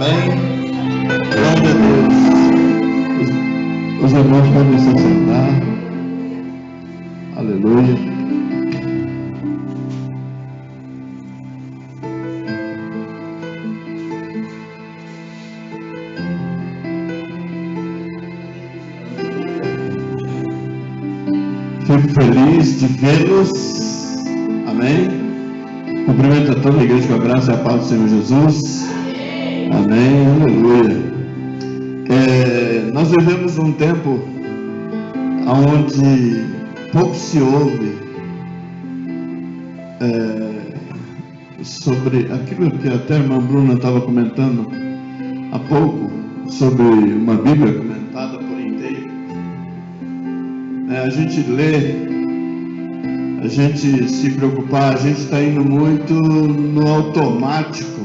Amém? Glória a Deus. Os irmãos podem se sentar. Aleluia. Fico feliz de vê-los. Amém? Cumprimento a toda a igreja com a graça e a paz do Senhor Jesus. Amém. Aleluia. Nós vivemos um tempo onde pouco se ouve sobre aquilo que até a irmã Bruna estava comentando há pouco, sobre uma Bíblia comentada por inteiro. A gente lê, a gente se preocupar, a gente está indo muito no automático.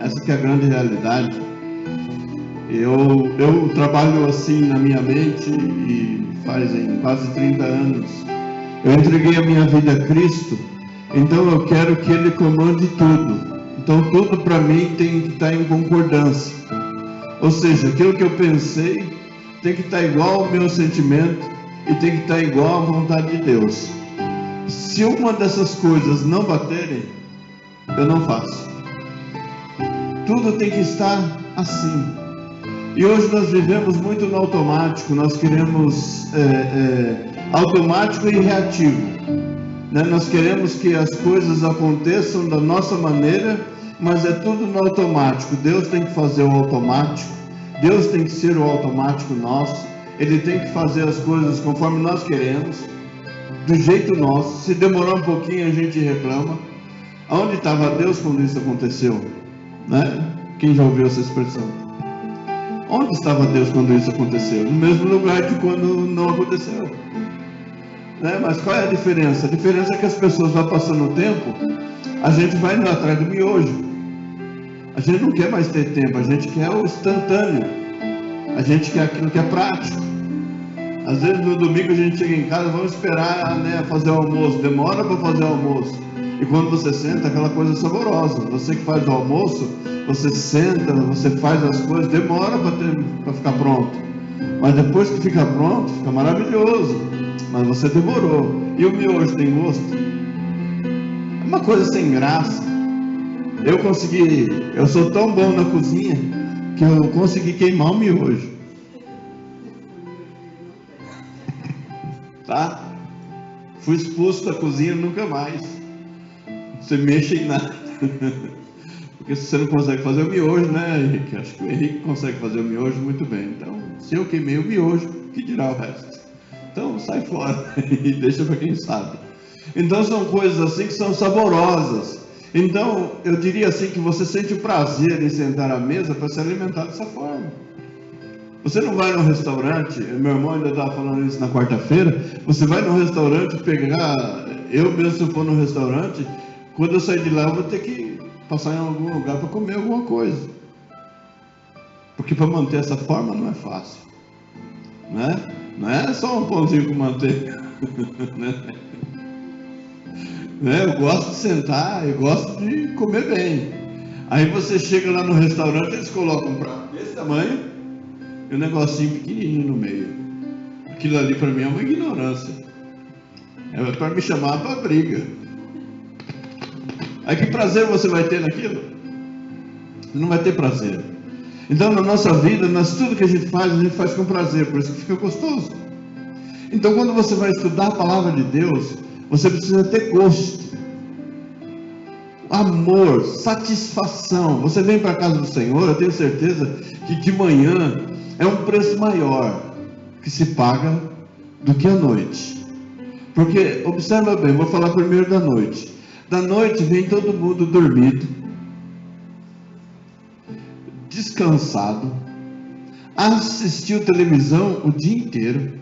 Essa que é a grande realidade. Eu trabalho assim na minha mente e fazem quase 30 anos. Eu entreguei a minha vida a Cristo, então eu quero que Ele comande tudo. Então tudo para mim tem que estar em concordância. Ou seja, aquilo que eu pensei tem que estar igual ao meu sentimento e tem que estar igual à vontade de Deus. Se uma dessas coisas não baterem, eu não faço. Tudo tem que estar assim. E hoje nós vivemos muito no automático. Nós queremos automático e reativo, né? Nós queremos que as coisas aconteçam da nossa maneira, mas é tudo no automático. Deus tem que fazer o automático. Deus tem que ser o automático nosso. Ele tem que fazer as coisas conforme nós queremos, do jeito nosso. Se demorar um pouquinho, a gente reclama. Aonde estava Deus quando isso aconteceu? Né? Quem já ouviu essa expressão? Onde estava Deus quando isso aconteceu? No mesmo lugar que quando não aconteceu. Né? Mas qual é a diferença? A diferença é que as pessoas vão passando o tempo, a gente vai indo atrás do miojo. A gente não quer mais ter tempo, a gente quer o instantâneo. A gente quer aquilo que é prático. Às vezes no domingo a gente chega em casa, vamos esperar, né, fazer o almoço. Demora para fazer o almoço. E quando você senta, aquela coisa saborosa. Você que faz o almoço, você senta, você faz as coisas, demora para ficar pronto. Mas depois que fica pronto, fica maravilhoso. Mas você demorou. E o miojo tem gosto? É uma coisa sem graça. Eu sou tão bom na cozinha que eu consegui queimar o miojo. Tá? Fui expulso da cozinha nunca mais. Você mexe em nada. Porque se você não consegue fazer o miojo, né, Henrique? Acho que o Henrique consegue fazer o miojo muito bem. Então, se eu queimei o miojo, que dirá o resto? Então, sai fora e deixa para quem sabe. Então, são coisas assim que são saborosas. Então, eu diria assim que você sente o prazer em sentar à mesa para se alimentar dessa forma. Você não vai num restaurante, meu irmão ainda estava falando isso na quarta-feira, você vai num restaurante pegar, eu mesmo se eu for num restaurante, quando eu sair de lá eu vou ter que passar em algum lugar para comer alguma coisa. Porque para manter essa forma não é fácil. Né? Não é só um pãozinho com manteiga. Né? Eu gosto de sentar, eu gosto de comer bem. Aí você chega lá no restaurante, eles colocam um prato desse tamanho e um negocinho pequenininho no meio. Aquilo ali para mim é uma ignorância. É para me chamar para briga. Aí que prazer você vai ter naquilo? Não vai ter prazer. Então na nossa vida, tudo que a gente faz com prazer, por isso que fica gostoso. Então quando você vai estudar a palavra de Deus, você precisa ter gosto, amor, satisfação. Você vem para a casa do Senhor, eu tenho certeza que de manhã é um preço maior que se paga do que à noite. Porque, observa bem, vou falar primeiro da noite. Da noite vem todo mundo dormido, descansado, assistiu televisão o dia inteiro,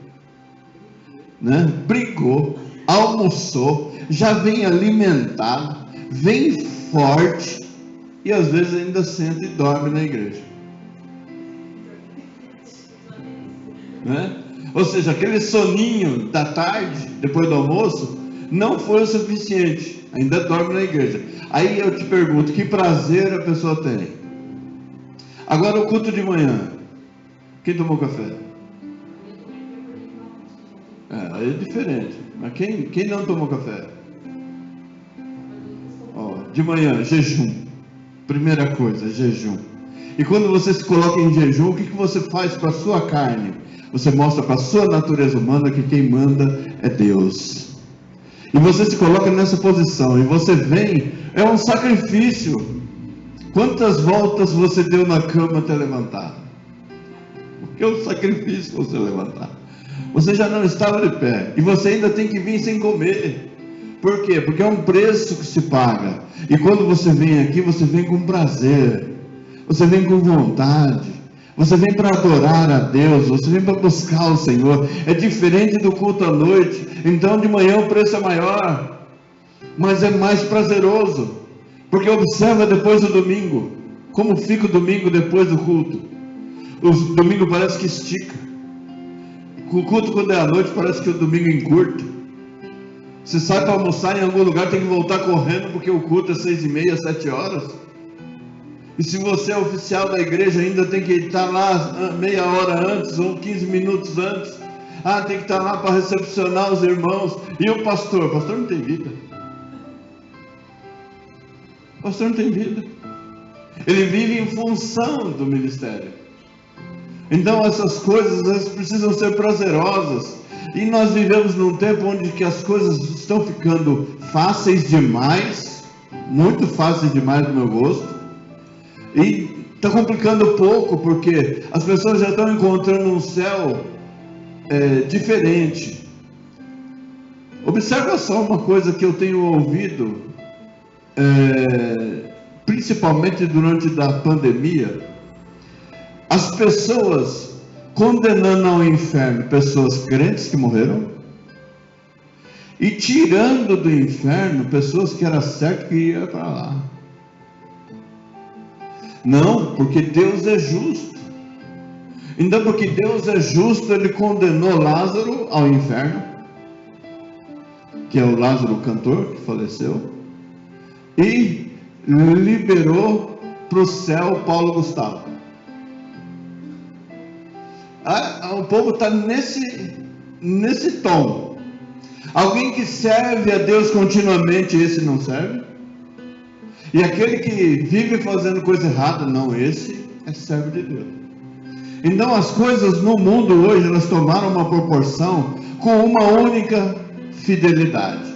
né? Brigou, almoçou, já vem alimentado, vem forte e às vezes ainda senta e dorme na igreja, né? Ou seja, aquele soninho da tarde, depois do almoço, não foi o suficiente, ainda dorme na igreja. Aí eu te pergunto, que prazer a pessoa tem? Agora o culto de manhã. Quem tomou café? Aí é diferente. Mas quem não tomou café? De manhã, jejum. Primeira coisa, jejum. E quando você se coloca em jejum, o que você faz com a sua carne? Você mostra para a sua natureza humana que quem manda é Deus. E você se coloca nessa posição. E você vem, é um sacrifício. Quantas voltas você deu na cama até levantar? Porque é um sacrifício você levantar. Você já não estava de pé. E você ainda tem que vir sem comer. Por quê? Porque é um preço que se paga. E quando você vem aqui, você vem com prazer. Você vem com vontade. Você vem para adorar a Deus. Você vem para buscar o Senhor. É diferente do culto à noite. Então de manhã o preço é maior. Mas é mais prazeroso. Porque observa depois do domingo. Como fica o domingo depois do culto. O domingo parece que estica. O culto quando é à noite parece que o domingo encurta. Você sai para almoçar em algum lugar, tem que voltar correndo porque o culto é 6h30, 7 horas. E se você é oficial da igreja, ainda tem que estar lá meia hora antes ou 15 minutos antes. Tem que estar lá para recepcionar os irmãos. E o pastor? O pastor não tem vida. O pastor não tem vida. Ele vive em função do ministério. Então essas coisas elas precisam ser prazerosas. E nós vivemos num tempo onde que as coisas estão ficando fáceis demais. Muito fáceis demais do meu gosto. E está complicando pouco, porque as pessoas já estão encontrando um céu diferente. Observa só uma coisa que eu tenho ouvido, principalmente durante a pandemia. As pessoas condenando ao inferno pessoas crentes que morreram, e tirando do inferno pessoas que era certo que ia para lá. Não, porque Deus é justo. Então, porque Deus é justo, Ele condenou Lázaro ao inferno, que é o Lázaro cantor que faleceu, e liberou para o céu Paulo Gustavo. O povo está nesse tom. Alguém que serve a Deus continuamente, esse não serve. E aquele que vive fazendo coisa errada, não, esse é servo de Deus. Então as coisas no mundo hoje, elas tomaram uma proporção com uma única finalidade.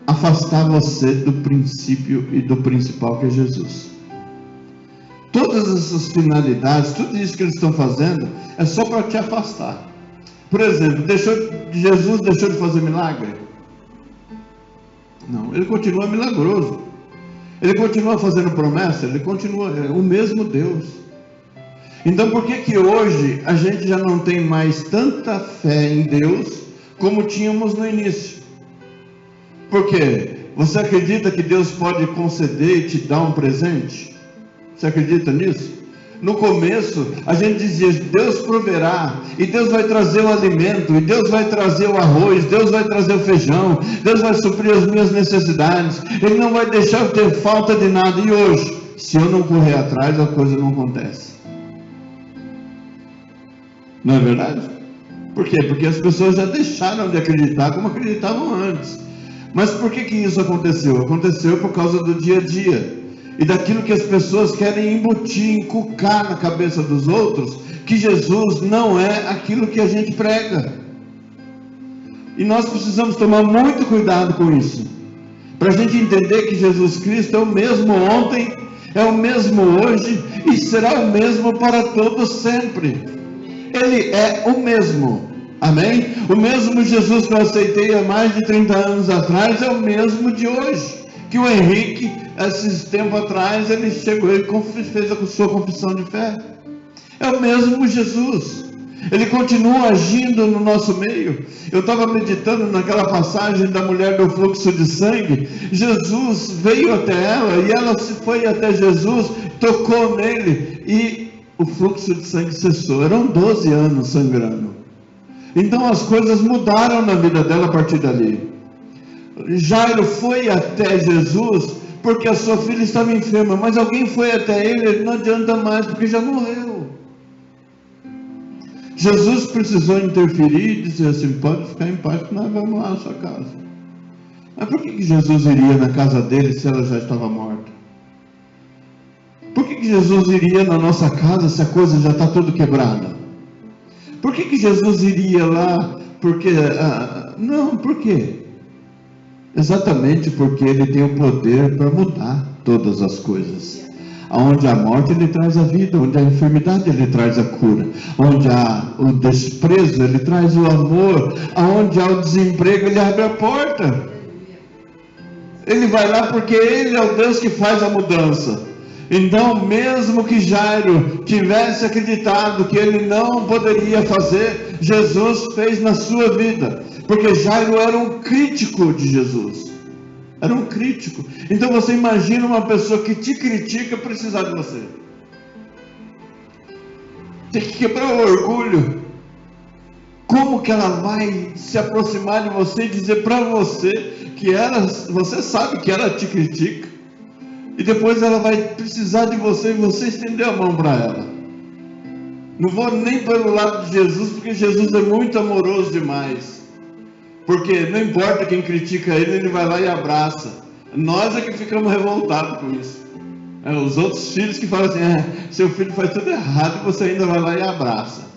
Afastar você do princípio e do principal que é Jesus. Todas essas finalidades, tudo isso que eles estão fazendo, é só para te afastar. Por exemplo, Jesus deixou de fazer milagre? Não, ele continua milagroso. Ele continua fazendo promessa, ele continua o mesmo Deus. Então por que hoje a gente já não tem mais tanta fé em Deus como tínhamos no início? Por quê? Você acredita que Deus pode conceder e te dar um presente? Você acredita nisso? No começo, a gente dizia, Deus proverá, e Deus vai trazer o alimento, e Deus vai trazer o arroz, Deus vai trazer o feijão, Deus vai suprir as minhas necessidades, Ele não vai deixar eu ter falta de nada. E hoje, se eu não correr atrás, a coisa não acontece. Não é verdade? Por quê? Porque as pessoas já deixaram de acreditar como acreditavam antes. Mas por que isso aconteceu? Aconteceu por causa do dia a dia. E daquilo que as pessoas querem embutir, encucar na cabeça dos outros, que Jesus não é aquilo que a gente prega. E nós precisamos tomar muito cuidado com isso, para a gente entender que Jesus Cristo é o mesmo ontem, é o mesmo hoje, e será o mesmo para todos sempre. Ele é o mesmo, amém? O mesmo Jesus que eu aceitei há mais de 30 anos atrás, é o mesmo de hoje. Que o Henrique, esses tempos atrás, ele chegou e fez a sua confissão de fé. É o mesmo Jesus. Ele continua agindo no nosso meio. Eu estava meditando naquela passagem da mulher do fluxo de sangue. Jesus veio até ela e ela se foi até Jesus, tocou nele e o fluxo de sangue cessou. Eram 12 anos sangrando. Então as coisas mudaram na vida dela a partir dali. Jairo foi até Jesus porque a sua filha estava enferma, mas alguém foi até ele, não adianta mais, porque já morreu. Jesus precisou interferir e dizer assim: pode ficar em paz, que nós vamos lá à sua casa. Mas por que Jesus iria na casa dele se ela já estava morta? Por que Jesus iria na nossa casa se a coisa já está toda quebrada? Por que Jesus iria lá? Porque, não, por quê? Exatamente porque ele tem o poder para mudar todas as coisas. Onde há morte, ele traz a vida. Onde há enfermidade, ele traz a cura. Onde há o desprezo, ele traz o amor. Onde há o desemprego, ele abre a porta. Ele vai lá porque ele é o Deus que faz a mudança. Então, mesmo que Jairo tivesse acreditado que ele não poderia fazer, Jesus fez na sua vida. Porque Jairo era um crítico de Jesus. Era um crítico. Então você imagina uma pessoa que te critica precisar de você. Tem que quebrar o orgulho. Como que ela vai se aproximar de você e dizer para você que você sabe que ela te critica, e depois ela vai precisar de você e você estender a mão para ela? Não vou nem pelo lado de Jesus, porque Jesus é muito amoroso demais. Porque não importa quem critica ele vai lá e abraça. Nós é que ficamos revoltados com isso. Os outros filhos que falam assim: seu filho faz tudo errado, e você ainda vai lá e abraça.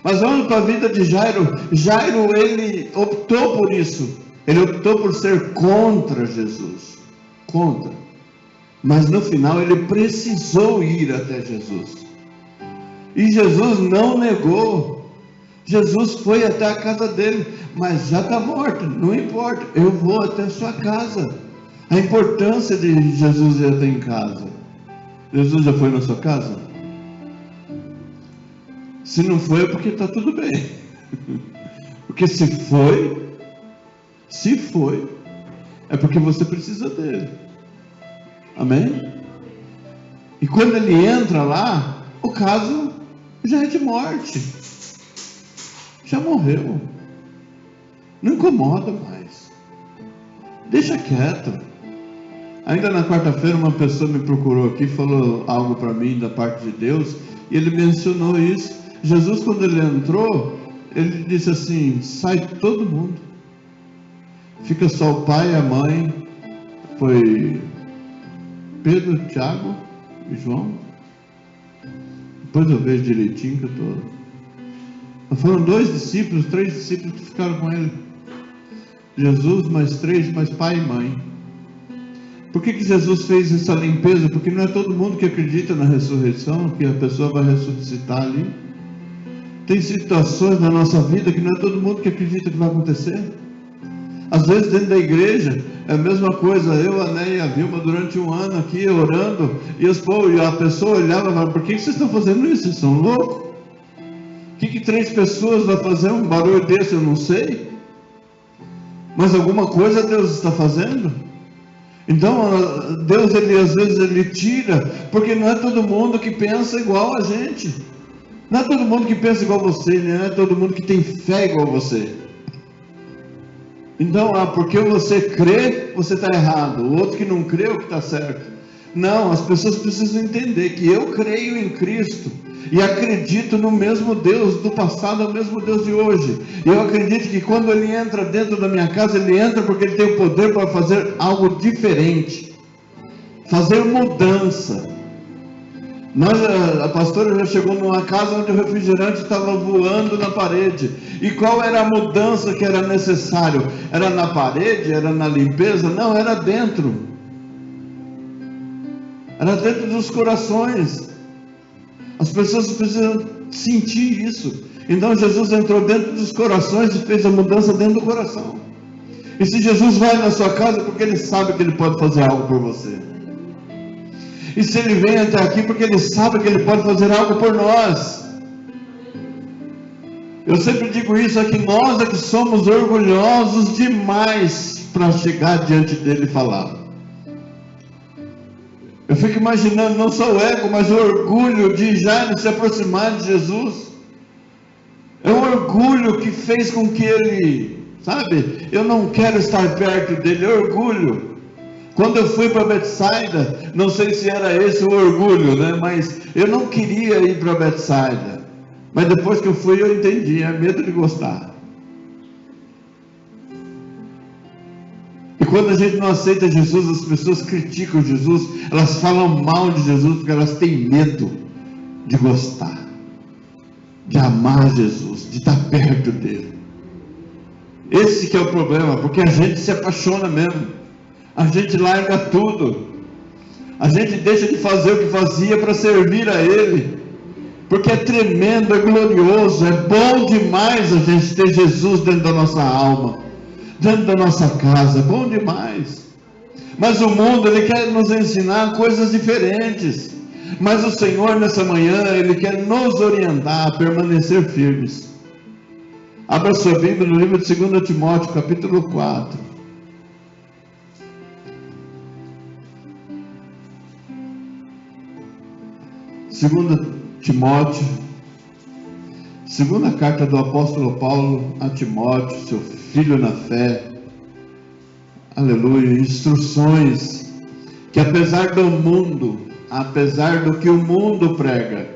Mas vamos para a vida de Jairo. Jairo, ele optou por isso. Ele optou por ser contra Jesus. Contra. Mas no final ele precisou ir até Jesus. E Jesus não negou. Jesus foi até a casa dele. Mas já está morto, não importa, eu vou até a sua casa. A importância de Jesus ir até em casa. Jesus já foi na sua casa? Se não foi, é porque está tudo bem. Porque se foi, é porque você precisa dele. Amém? E quando ele entra lá, o caso já é de morte. Já morreu. Não incomoda mais. Deixa quieto. Ainda na quarta-feira uma pessoa me procurou aqui, falou algo para mim da parte de Deus, e ele mencionou isso. Jesus, quando ele entrou, ele disse assim: sai todo mundo. Fica só o pai e a mãe. Foi Pedro, Tiago e João. Depois eu vejo direitinho que eu estou... Foram 2 discípulos, 3 discípulos que ficaram com ele. Jesus, mais 3, mais pai e mãe. Por que Jesus fez essa limpeza? Porque não é todo mundo que acredita na ressurreição, que a pessoa vai ressuscitar ali. Tem situações na nossa vida que não é todo mundo que acredita que vai acontecer. Às vezes dentro da igreja é a mesma coisa. Eu, a Néia e a Vilma, durante um ano aqui orando, e a pessoa olhava e falava: por que vocês estão fazendo isso? Vocês são loucos? O que 3 pessoas vão fazer um barulho desse? Eu não sei. Mas alguma coisa Deus está fazendo. Então Deus, às vezes ele tira, porque não é todo mundo que pensa igual a gente. Não é todo mundo que pensa igual a você, não é todo mundo que tem fé igual a você. Então, porque você crê, você está errado. O outro que não crê, o que está certo. Não, as pessoas precisam entender que eu creio em Cristo e acredito no mesmo Deus do passado, é o mesmo Deus de hoje. Eu acredito que quando ele entra dentro da minha casa, ele entra porque ele tem o poder para fazer algo diferente, fazer mudança. A pastora já chegou numa casa onde o refrigerante estava voando na parede. E qual era a mudança que era necessário? Era na parede? Era na limpeza? Não, era dentro. Era dentro dos corações. As pessoas precisam sentir isso. Então Jesus entrou dentro dos corações e fez a mudança dentro do coração. E se Jesus vai na sua casa, é porque ele sabe que ele pode fazer algo por você. E se ele vem até aqui, porque ele sabe que ele pode fazer algo por nós. Eu sempre digo isso, é que nós é que somos orgulhosos demais para chegar diante dele e falar. Eu fico imaginando, não só o ego, mas o orgulho de Jairo se aproximar de Jesus. É o orgulho que fez com que ele, sabe, eu não quero estar perto dele, é orgulho. Quando eu fui para Betsaida, não sei se era esse o orgulho, né? Mas eu não queria ir para Betsaida. Mas depois que eu fui, eu entendi, é medo de gostar. E quando a gente não aceita Jesus, as pessoas criticam Jesus, elas falam mal de Jesus, porque elas têm medo de gostar, de amar Jesus, de estar perto dele. Esse que é o problema, porque a gente se apaixona mesmo, a gente larga tudo, a gente deixa de fazer o que fazia para servir a ele, porque é tremendo, é glorioso, é bom demais a gente ter Jesus dentro da nossa alma, dentro da nossa casa, é bom demais. Mas o mundo, ele quer nos ensinar coisas diferentes, mas o Senhor nessa manhã, ele quer nos orientar a permanecer firmes. Abra sua Bíblia no livro de 2 Timóteo, capítulo 4. Timóteo, segunda carta do apóstolo Paulo a Timóteo, seu filho na fé, aleluia, instruções, que apesar do mundo, apesar do que o mundo prega,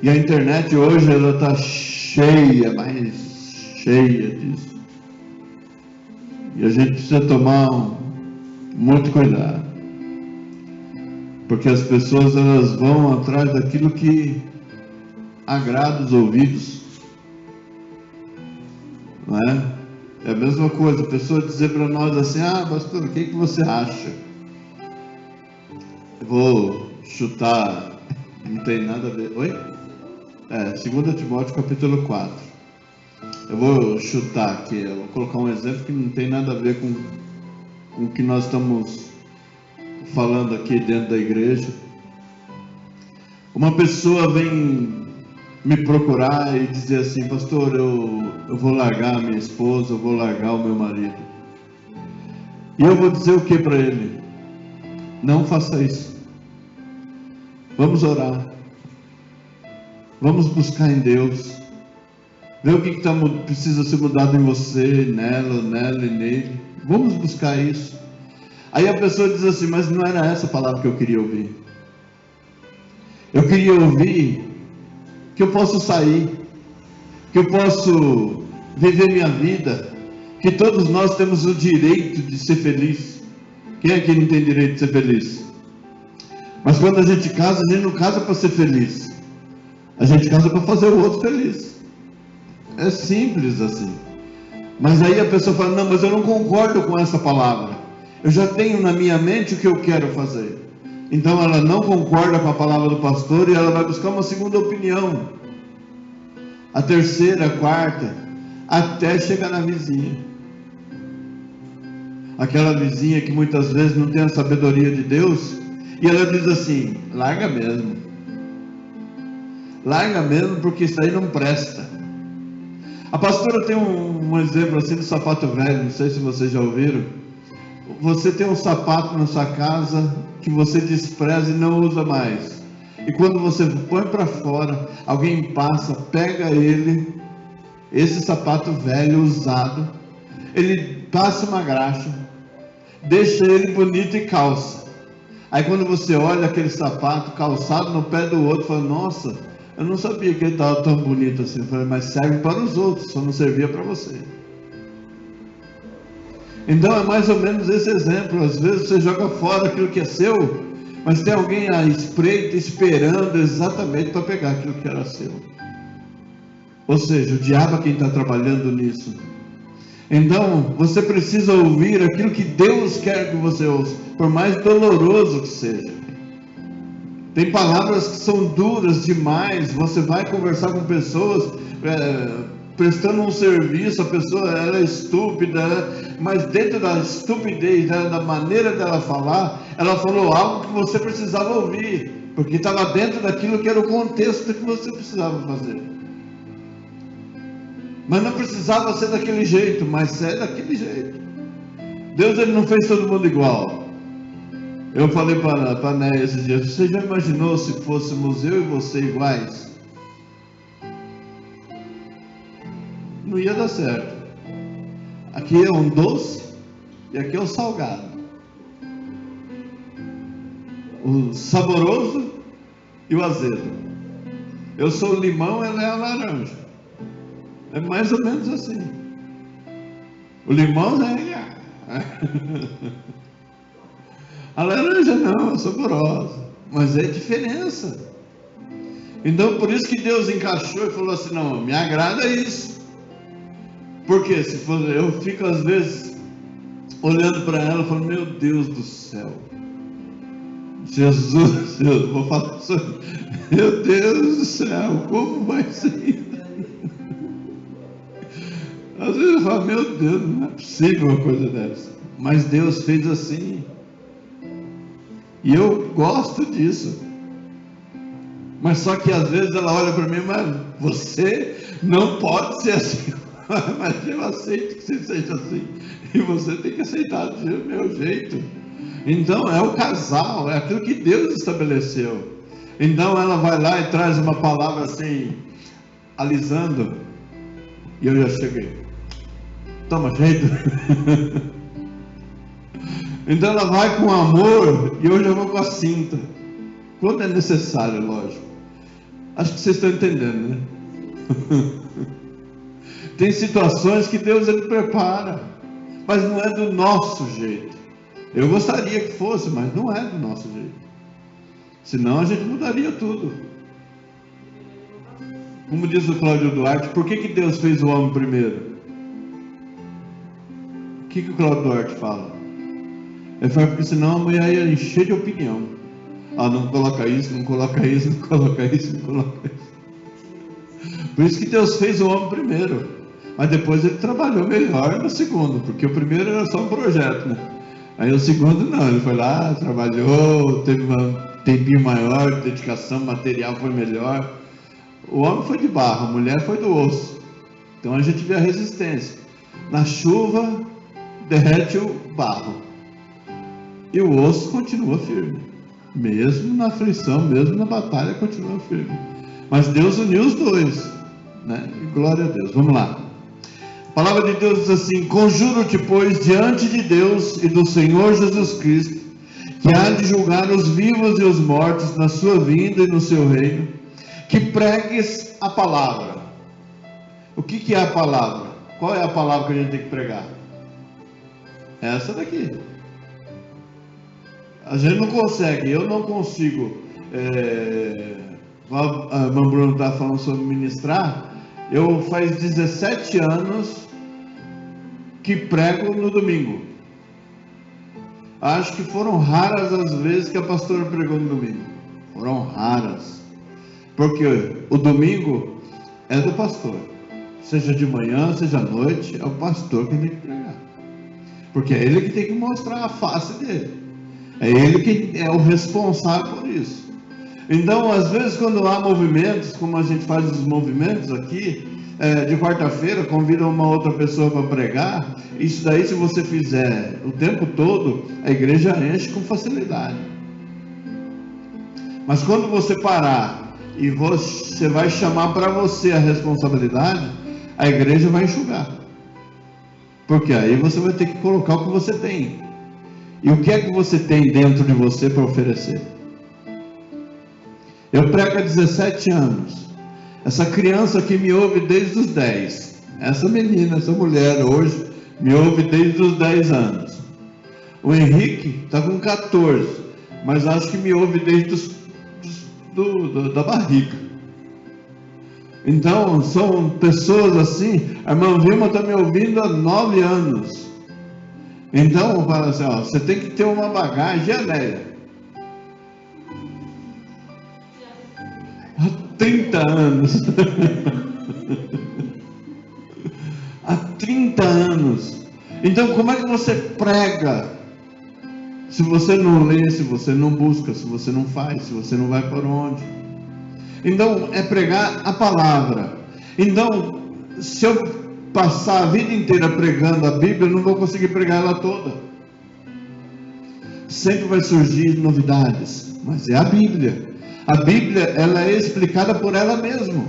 e a internet hoje ela está cheia, mais cheia disso, e a gente precisa tomar muito cuidado, porque as pessoas elas vão atrás daquilo que agrada os ouvidos, não é? É a mesma coisa, a pessoa dizer para nós assim: pastor, o que você acha? Eu vou chutar, não tem nada a ver. Oi? 2 Timóteo capítulo 4. Eu vou chutar aqui, eu vou colocar um exemplo que não tem nada a ver com o que nós estamos falando aqui dentro da igreja. Uma pessoa vem me procurar e dizer assim: pastor, eu vou largar a minha esposa, eu vou largar o meu marido. E eu vou dizer o que para ele? Não faça isso. Vamos orar. Vamos buscar em Deus. Ver o que precisa ser mudado em você, nela e nele. Vamos buscar isso. Aí a pessoa diz assim: mas não era essa a palavra que eu queria ouvir. Eu queria ouvir que eu posso sair, que eu posso viver minha vida, que todos nós temos o direito de ser feliz. Quem é que não tem direito de ser feliz? Mas quando a gente não casa para ser feliz, a gente casa para fazer o outro feliz. É simples assim. Mas aí a pessoa fala: não, mas eu não concordo com essa palavra, eu já tenho na minha mente o que eu quero fazer. Então ela não concorda com a palavra do pastor e ela vai buscar uma segunda opinião, a terceira, a quarta, até chegar na vizinha. Aquela vizinha que muitas vezes não tem a sabedoria de Deus, e ela diz assim: larga mesmo, porque isso aí não presta. A pastora tem um exemplo assim do sapato velho, não sei se vocês já ouviram. Você tem um sapato na sua casa que você despreza e não usa mais, e quando você põe para fora, alguém passa, pega ele, esse sapato velho, usado, ele passa uma graxa, deixa ele bonito e calça. Aí quando você olha aquele sapato calçado no pé do outro, fala: nossa, eu não sabia que ele estava tão bonito assim. Eu falei: mas serve para os outros, só não servia para você. Então é mais ou menos esse exemplo. Às vezes você joga fora aquilo que é seu, mas tem alguém à espreita esperando exatamente para pegar aquilo que era seu. Ou seja, o diabo é quem está trabalhando nisso. Então você precisa ouvir aquilo que Deus quer que você ouça, por mais doloroso que seja. Tem palavras que são duras demais. Você vai conversar com pessoas prestando um serviço, a pessoa ela é estúpida, mas dentro da estupidez dela, da maneira dela falar, ela falou algo que você precisava ouvir, porque estava dentro daquilo que era o contexto que você precisava fazer. Mas não precisava ser daquele jeito, mas é daquele jeito. Deus ele não fez todo mundo igual. Eu falei para a Néia esses dias: você já imaginou se fôssemos eu e você iguais? Não ia dar certo. Aqui é um doce e aqui é o salgado. O saboroso e o azedo. Eu sou o limão, ela é a laranja. É mais ou menos assim. O limão é... A laranja não, é saborosa. Mas é diferença. Então por isso que Deus encaixou e falou assim, não, me agrada isso. Porque se for, eu fico às vezes olhando para ela e falo, meu Deus do céu. Jesus, eu vou falar isso. Meu Deus do céu, como vai ser? Às vezes eu falo, meu Deus, não é possível uma coisa dessa. Mas Deus fez assim. E eu gosto disso. Mas só que às vezes ela olha para mim, mas você não pode ser assim. Mas eu aceito que você seja assim. E você tem que aceitar do meu jeito. Então é o casal, é aquilo que Deus estabeleceu. Então ela vai lá e traz uma palavra assim, alisando. E eu já cheguei. Toma jeito. Então ela vai com amor e eu já vou com a cinta. Quando é necessário, lógico. Acho que vocês estão entendendo, né? Tem situações que Deus ele prepara, mas não é do nosso jeito. Eu gostaria que fosse, mas não é do nosso jeito. Senão a gente mudaria tudo. Como diz o Cláudio Duarte, por que Deus fez o homem primeiro? O que o Cláudio Duarte fala? Ele fala, porque senão a mulher ia encher de opinião. Ah, não coloca isso, não coloca isso, não coloca isso, não coloca isso. Por isso que Deus fez o homem primeiro. Mas depois ele trabalhou melhor no segundo, porque o primeiro era só um projeto, né? Aí o segundo não, ele foi lá, trabalhou, teve um tempinho maior de dedicação, material foi melhor. O homem foi de barro, a mulher foi do osso. Então a gente vê a resistência. Na chuva, derrete o barro. E o osso continua firme. Mesmo na aflição, mesmo na batalha, continua firme. Mas Deus uniu os dois, né? E glória a Deus. Vamos lá. A palavra de Deus diz assim: conjuro-te, pois, diante de Deus e do Senhor Jesus Cristo, que há de julgar os vivos e os mortos na sua vinda e no seu reino, que pregues a palavra. O que é a palavra? Qual é a palavra que a gente tem que pregar? Essa daqui. A gente não consegue, eu não consigo. A irmã Bruna está falando sobre ministrar. Eu faz 17 anos que prego no domingo. Acho que foram raras as vezes que a pastora pregou no domingo. Foram raras. Porque o domingo é do pastor. Seja de manhã, seja à noite, é o pastor que tem que pregar. Porque é ele que tem que mostrar a face dele. É ele que é o responsável por isso. Então, às vezes, quando há movimentos, como a gente faz os movimentos aqui, de quarta-feira, convida uma outra pessoa para pregar. Isso daí, se você fizer o tempo todo, a igreja enche com facilidade. Mas quando você parar e você vai chamar para você a responsabilidade, a igreja vai enxugar. Porque aí você vai ter que colocar o que você tem. E o que é que você tem dentro de você para oferecer? Eu prego há 17 anos. Essa criança que me ouve desde os 10. Essa menina, essa mulher hoje me ouve desde os 10 anos. O Henrique está com 14, mas acho que me ouve desde da barriga. Então, são pessoas assim. A irmã Vilma está me ouvindo há 9 anos. Então, fala assim, ó, você tem que ter uma bagagem aérea. Há 30 anos. Há 30 anos. Então, como é que você prega? Se você não lê, se você não busca, se você não faz, se você não vai por onde. Então, é pregar a palavra. Então, se eu passar a vida inteira pregando a Bíblia, eu não vou conseguir pregar ela toda. Sempre vai surgir novidades, mas é a Bíblia. A Bíblia, ela é explicada por ela mesma.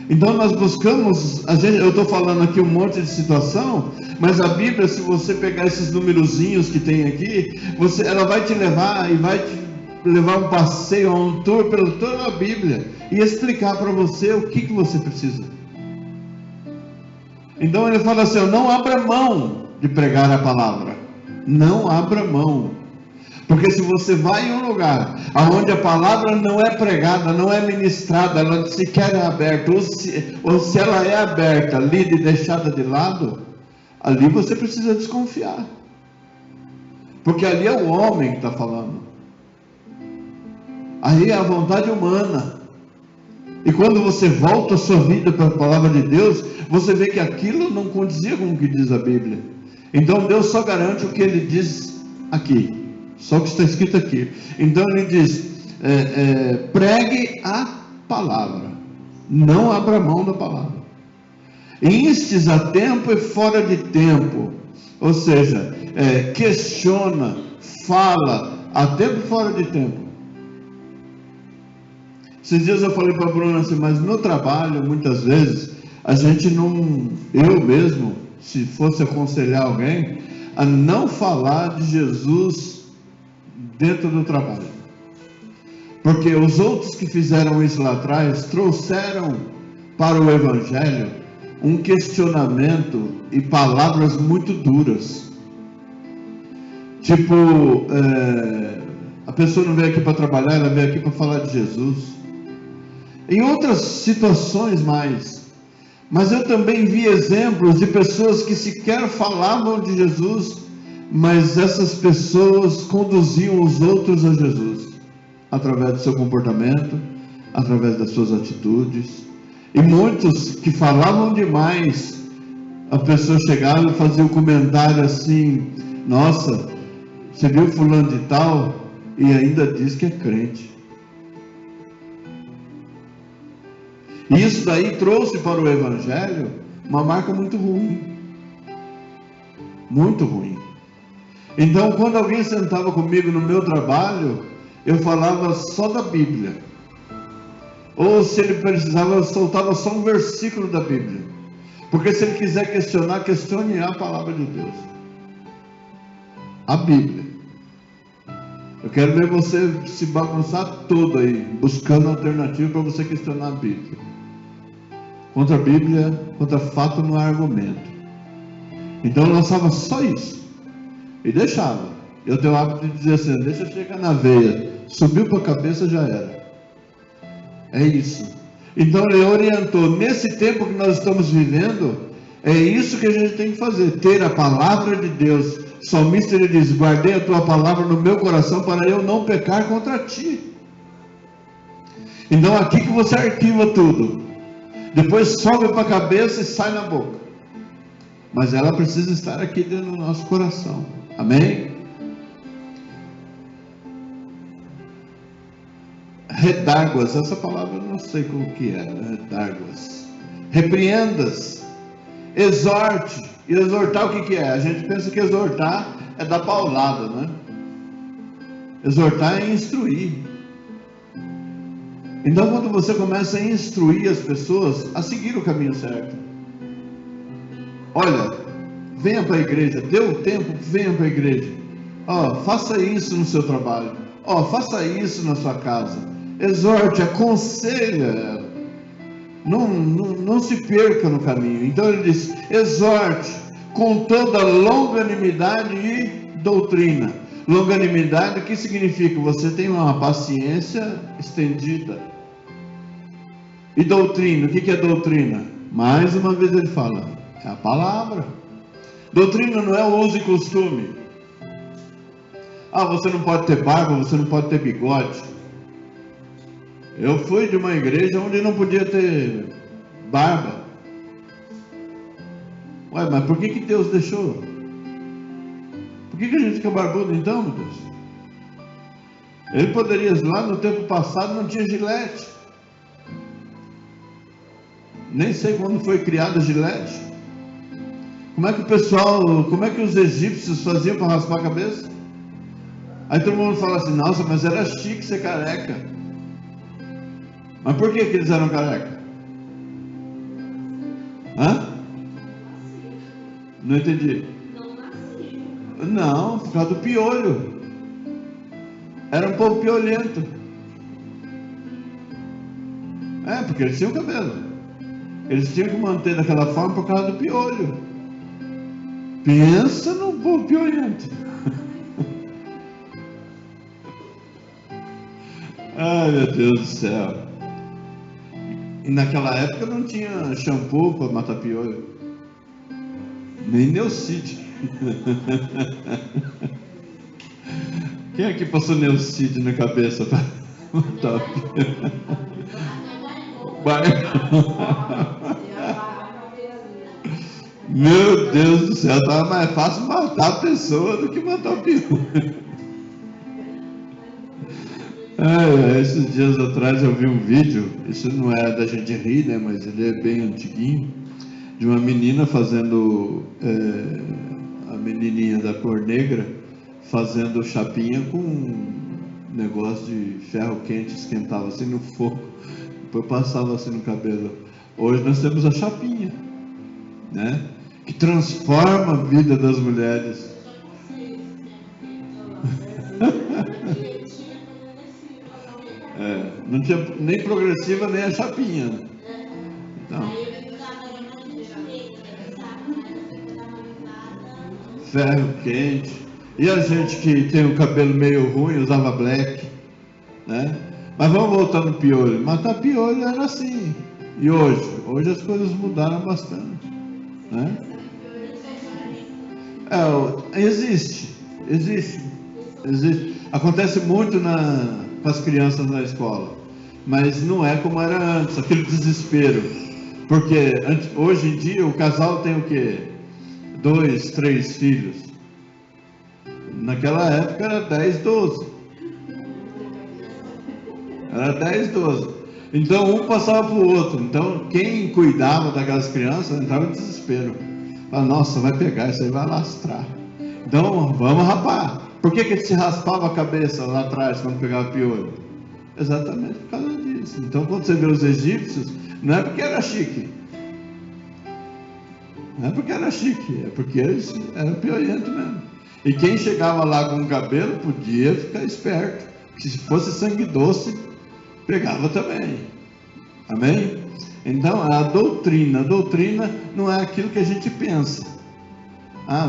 Então nós buscamos, eu estou falando aqui um monte de situação, mas a Bíblia, se você pegar esses numerozinhos que tem aqui, ela vai te levar e vai te levar um passeio, um tour pela toda a Bíblia e explicar para você o que você precisa. Então ele fala assim, não abra mão de pregar a palavra, não abra mão, porque se você vai em um lugar onde a palavra não é pregada, não é ministrada, ela sequer é aberta, ou se ela é aberta, lida e deixada de lado, ali você precisa desconfiar, porque ali é o homem que está falando, aí é a vontade humana. E quando você volta a sua vida para a palavra de Deus, você vê que aquilo não condizia com o que diz a Bíblia. Então Deus só garante o que Ele diz aqui, só o que está escrito aqui. Então Ele diz, pregue a palavra, não abra mão da palavra. Instes a tempo e fora de tempo, ou seja, questiona, fala, a tempo e fora de tempo. Esses dias eu falei para a Bruna assim, mas no trabalho, muitas vezes, a gente não, eu mesmo, se fosse aconselhar alguém, a não falar de Jesus dentro do trabalho. Porque os outros que fizeram isso lá atrás, trouxeram para o Evangelho um questionamento e palavras muito duras. Tipo, a pessoa não veio aqui para trabalhar, ela veio aqui para falar de Jesus. Em outras situações mais, mas eu também vi exemplos de pessoas que sequer falavam de Jesus, mas essas pessoas conduziam os outros a Jesus, através do seu comportamento, através das suas atitudes. E muitos que falavam demais, a pessoa chegava e fazia um comentário assim, nossa, você viu fulano de tal? E ainda diz que é crente. E isso daí trouxe para o Evangelho uma marca muito ruim. Muito ruim. Então, quando alguém sentava comigo no meu trabalho, eu falava só da Bíblia. Ou se ele precisava, eu soltava só um versículo da Bíblia. Porque se ele quiser questionar, questione a palavra de Deus. A Bíblia. Eu quero ver você se bagunçar todo aí, buscando alternativa para você questionar a Bíblia. Contra a Bíblia, contra fato não há argumento. Então eu lançava só isso. E deixava. Eu tenho o hábito de dizer assim, deixa chegar na veia. Subiu para a cabeça, já era. É isso. Então ele orientou, nesse tempo que nós estamos vivendo, é isso que a gente tem que fazer. Ter a palavra de Deus. O salmista ele diz, guardei a tua palavra no meu coração para eu não pecar contra ti. Então aqui que você arquiva tudo. Depois sobe para a cabeça e sai na boca. Mas ela precisa estar aqui dentro do nosso coração. Amém? Redarguas, essa palavra eu não sei como que é. Redarguas. Repreendas. Exorte. E exortar o que é? A gente pensa que exortar é dar paulada, né? Exortar é instruir. Então quando você começa a instruir as pessoas a seguir o caminho certo, olha, venha para a igreja, dê o tempo, venha para a igreja, faça isso no seu trabalho, faça isso na sua casa, exorte, aconselha ela, não se perca no caminho. Então ele diz, exorte com toda longanimidade e doutrina. Longanimidade, o que significa? Você tem uma paciência estendida. E doutrina, o que é doutrina? Mais uma vez ele fala, é a palavra. Doutrina não é o uso e costume. Você não pode ter barba, você não pode ter bigode. Eu fui de uma igreja onde não podia ter barba. Mas por que Deus deixou? Por que a gente fica barbudo então, meu Deus? Ele poderia, lá no tempo passado não tinha gilete. Nem sei quando foi criada a gilete. Como é que os egípcios faziam para raspar a cabeça? Aí todo mundo fala assim, nossa, mas era chique ser careca. Mas por que eles eram careca? Hã? Não entendi. Não, por causa do piolho. Era um povo piolento. Porque eles tinham cabelo. Eles tinham que manter daquela forma por causa do piolho. Pensa num povo piolento. Ai, meu Deus do céu. E naquela época não tinha shampoo para matar piolho. Nem Neucídio. Quem aqui passou Neucídio na cabeça para matar piolho? Meu Deus do céu, estava mais fácil matar a pessoa do que matar o piolho. Esses dias atrás eu vi um vídeo, isso não é da gente rir, né, mas ele é bem antiguinho, de uma menina fazendo, a menininha da cor negra, fazendo chapinha com um negócio de ferro quente, esquentava assim no fogo, depois passava assim no cabelo. Hoje nós temos a chapinha, né, que transforma a vida das mulheres. Não tinha nem progressiva nem a chapinha. Então, ferro quente. E a gente que tem o cabelo meio ruim usava black, né? Mas vamos voltar no piolho. Matar piolho era assim. E hoje as coisas mudaram bastante, né? Existe. Acontece muito com as crianças na escola, mas não é como era antes, aquele desespero, porque hoje em dia o casal tem o quê? 2, 3 filhos. Naquela época era 10, 12. Era 10, 12. Então um passava para o outro. Então quem cuidava daquelas crianças entrava em desespero. Fala, nossa, vai pegar, isso aí vai lastrar. Então vamos rapar. Por que se raspava a cabeça lá atrás quando pegava piolho? Exatamente por causa disso. Então quando você vê os egípcios, não é porque era chique. É porque eles eram piolhentos mesmo. E quem chegava lá com o cabelo podia ficar esperto. Se fosse sangue doce, pegava também. Amém? Então a doutrina não é aquilo que a gente pensa.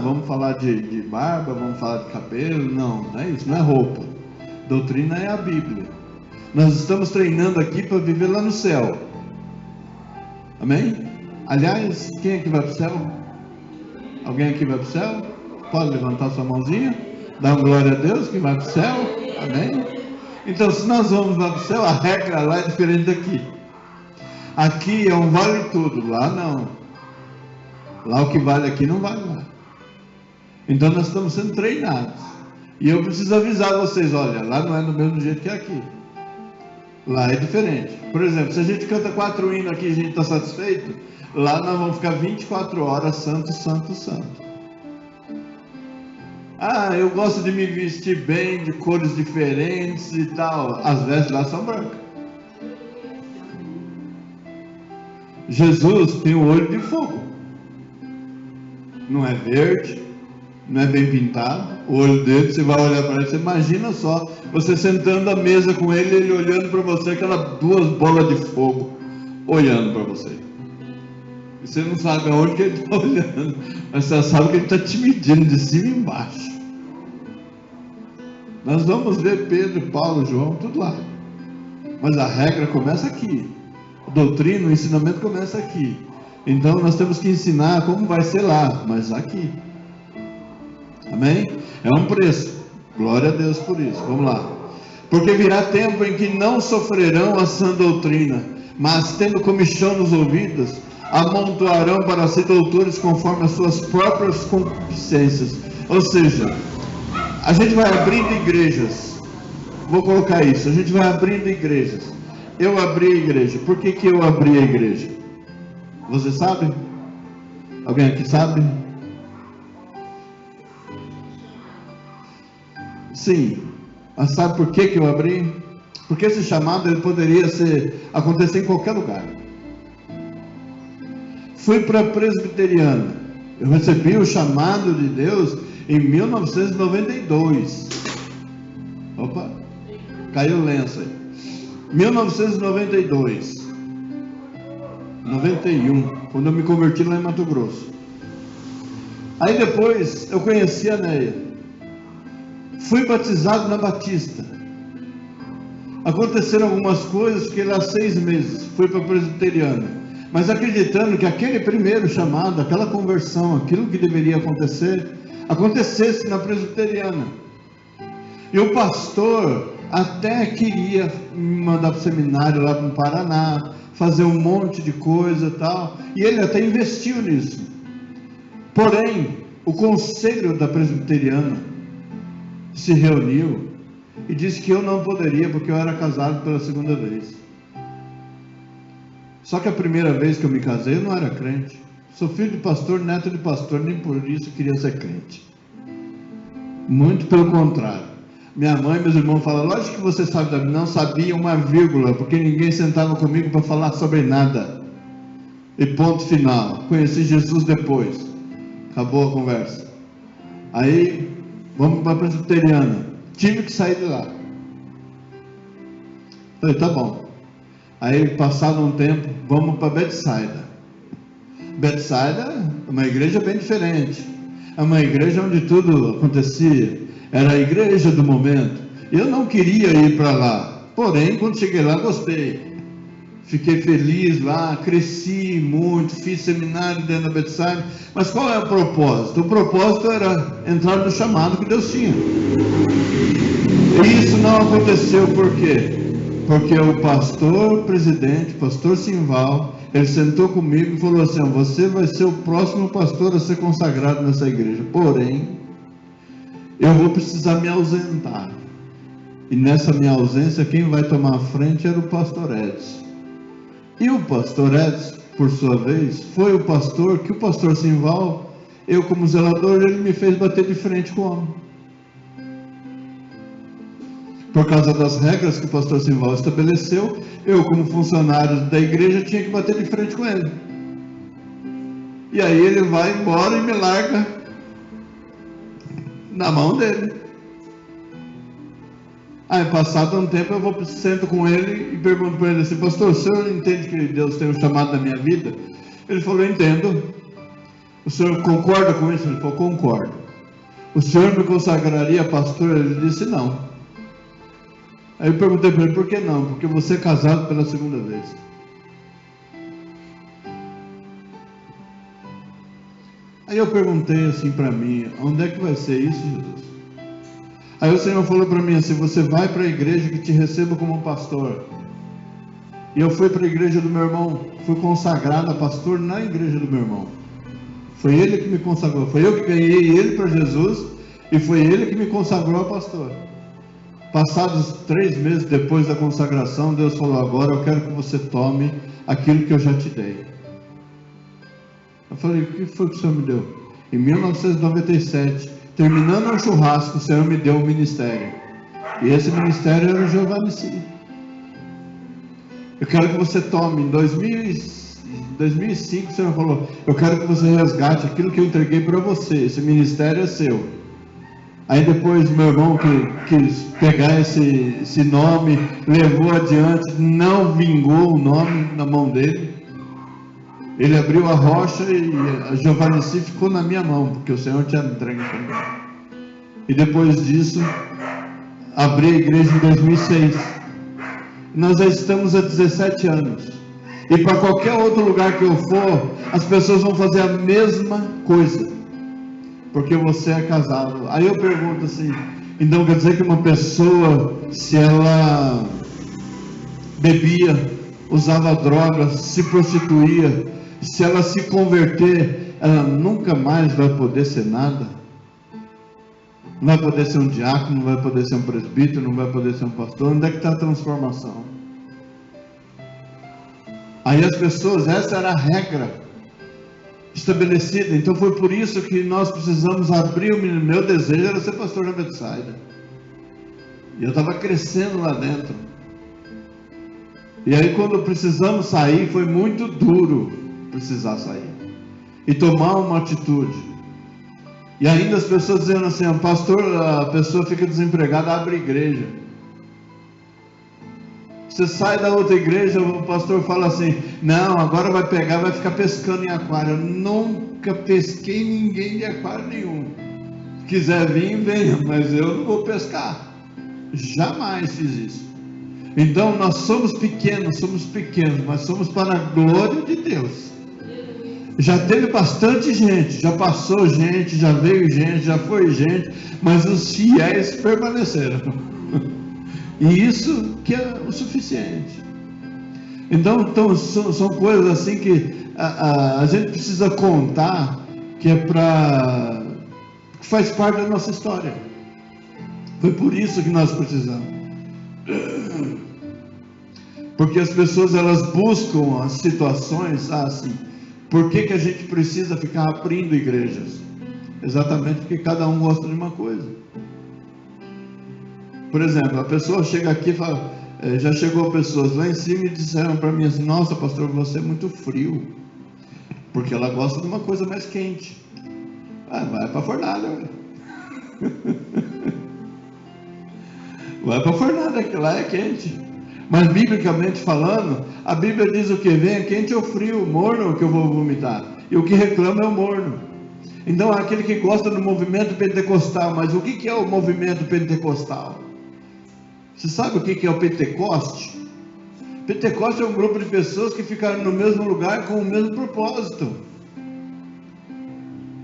Vamos falar de barba, vamos falar de cabelo. Não é isso, não é roupa. Doutrina é a Bíblia. Nós estamos treinando aqui para viver lá no céu. Amém? Aliás, quem aqui vai para o céu? Alguém aqui vai para o céu? Pode levantar sua mãozinha? Dá uma glória a Deus, quem vai para o céu? Amém? Então, se nós vamos lá para o céu, a regra lá é diferente daqui. Aqui é um vale tudo, lá não. Lá o que vale aqui não vale lá. Então nós estamos sendo treinados. E eu preciso avisar vocês, olha, lá não é do mesmo jeito que aqui. Lá é diferente. Por exemplo, se a gente canta 4 hinos aqui e a gente está satisfeito, lá nós vamos ficar 24 horas, santo, santo, santo. Eu gosto de me vestir bem, de cores diferentes e tal. As vestes lá são brancas. Jesus tem o olho de fogo. Não é verde, não é bem pintado. O olho dele, você vai olhar para ele, você imagina só, você sentando à mesa com ele, ele olhando para você, aquelas 2 bolas de fogo olhando para você. E você não sabe aonde que ele está olhando, mas você sabe que ele está te medindo de cima e embaixo. Nós vamos ver Pedro, Paulo, João, tudo lá. Mas a regra começa aqui. A doutrina, o ensinamento começa aqui. Então nós temos que ensinar como vai ser lá, mas aqui. Amém? É um preço. Glória a Deus por isso. Vamos lá. Porque virá tempo em que não sofrerão a sã doutrina, mas tendo comichão nos ouvidos, amontoarão para si doutores conforme as suas próprias concupiscências. Ou seja, a gente vai abrindo igrejas. Vou colocar isso. A gente vai abrindo igrejas. Eu abri a igreja. Por que eu abri a igreja? Você sabe? Alguém aqui sabe? Sim. Mas sabe por que eu abri? Porque esse chamado ele poderia acontecer em qualquer lugar. Fui para a presbiteriana. Eu recebi o chamado de Deus em 1992. Opa, caiu o lenço aí. 1992. 91, quando eu me converti lá em Mato Grosso. Aí depois eu conheci a Neia. Fui batizado na Batista. Aconteceram algumas coisas, fiquei lá 6 meses. Fui para a presbiteriana. Mas acreditando que aquele primeiro chamado, aquela conversão, aquilo que deveria acontecer, acontecesse na presbiteriana. E o pastor até queria me mandar para o seminário lá no Paraná, fazer um monte de coisa e tal, e ele até investiu nisso. Porém, o conselho da presbiteriana se reuniu e disse que eu não poderia, porque eu era casado pela segunda vez. Só que a primeira vez que eu me casei, eu não era crente. Sou filho de pastor, neto de pastor, nem por isso queria ser crente. Muito pelo contrário. Minha mãe e meus irmãos falam, lógico que você sabe, não sabia uma vírgula, porque ninguém sentava comigo para falar sobre nada. E ponto final. Conheci Jesus depois. Acabou a conversa. Aí, vamos para a presbiteriana. Tive que sair de lá. Falei, tá bom. Aí, passado um tempo, vamos para Betsaida. Betsaida é uma igreja bem diferente. É uma igreja onde tudo acontecia. Era a igreja do momento. Eu não queria ir para lá. Porém, quando cheguei lá, gostei. Fiquei feliz lá, cresci muito, fiz seminário dentro da Betsaida. Mas qual é o propósito? O propósito era entrar no chamado que Deus tinha. E isso não aconteceu por quê? Porque o pastor presidente, pastor Simval, ele sentou comigo e falou assim, você vai ser o próximo pastor a ser consagrado nessa igreja. Porém, eu vou precisar me ausentar. E nessa minha ausência, quem vai tomar a frente era o pastor Edson. E o pastor Edson, por sua vez, foi o pastor que o pastor Simval, eu como zelador, ele me fez bater de frente com o homem. Por causa das regras que o pastor Simval estabeleceu, eu como funcionário da igreja tinha que bater de frente com ele. E aí ele vai embora e me larga na mão dele. Aí passado um tempo eu sento com ele e pergunto para ele assim, pastor, o senhor entende que Deus tem um chamado na minha vida? Ele falou, eu entendo. O senhor concorda com isso? Ele falou, concordo. O senhor me consagraria pastor? Ele disse, não. Aí eu perguntei para ele, por que não? Porque você é casado pela segunda vez. Aí eu perguntei assim para mim, onde é que vai ser isso, Jesus? Aí o Senhor falou para mim assim, você vai para a igreja que te receba como pastor. E eu fui para a igreja do meu irmão, fui consagrado a pastor na igreja do meu irmão. Foi ele que me consagrou, foi eu que ganhei ele para Jesus, e foi ele que me consagrou a pastor. Passados 3 meses depois da consagração, Deus falou, agora eu quero que você tome aquilo que eu já te dei. Eu falei, o que foi que o Senhor me deu? Em 1997, terminando um churrasco, o Senhor me deu um ministério. E esse ministério era o Giovanni Si. Eu quero que você tome, em 2005 o Senhor falou, eu quero que você resgate aquilo que eu entreguei para você, esse ministério é seu. Aí depois meu irmão que quis pegar esse nome, levou adiante, não vingou o nome na mão dele. Ele abriu a rocha e a Giovanni Si ficou na minha mão, porque o Senhor tinha entregue para mim. E depois disso, abri a igreja em 2006. Nós já estamos há 17 anos. E para qualquer outro lugar que eu for, as pessoas vão fazer a mesma coisa. Porque você é casado. Aí eu pergunto assim, então quer dizer que uma pessoa, se ela bebia, usava drogas, se prostituía, se ela se converter, ela nunca mais vai poder ser nada? Não vai poder ser um diácono, não vai poder ser um presbítero, não vai poder ser um pastor? Onde é que está a transformação? Aí as pessoas, essa era a regra estabelecida. Então foi por isso que nós precisamos abrir. O meu desejo era ser pastor na Betsaida, e eu estava crescendo lá dentro. E aí quando precisamos sair, foi muito duro, precisar sair e tomar uma atitude. E ainda as pessoas dizendo assim: pastor, a pessoa fica desempregada, abre igreja. Você sai da outra igreja, o pastor fala assim: não, agora vai pegar, vai ficar pescando em aquário. Eu nunca pesquei ninguém de aquário nenhum. Se quiser vir, venha, mas eu não vou pescar. Jamais fiz isso. Então nós somos pequenos, mas somos para a glória de Deus. Já teve bastante gente, já passou gente, já veio gente, já foi gente, mas os fiéis permaneceram. E isso que é o suficiente. Então são coisas assim que a gente precisa contar, que que faz parte da nossa história. Foi por isso que nós precisamos. Porque as pessoas, elas buscam as situações assim. Por que a gente precisa ficar abrindo igrejas? Exatamente porque cada um gosta de uma coisa. Por exemplo, a pessoa chega aqui e fala, já chegou pessoas lá em cima e disseram para mim assim: nossa, pastor, você é muito frio. Porque ela gosta de uma coisa mais quente. Vai para a fornalha. Vai para a fornalha, que lá é quente. Mas biblicamente falando, a Bíblia diz o que? Venha quente ou frio, morno que eu vou vomitar. E o que reclama é o morno. Então aquele que gosta do movimento pentecostal, mas o que é o movimento pentecostal? Você sabe o que é o Pentecoste? Pentecoste é um grupo de pessoas que ficaram no mesmo lugar com o mesmo propósito.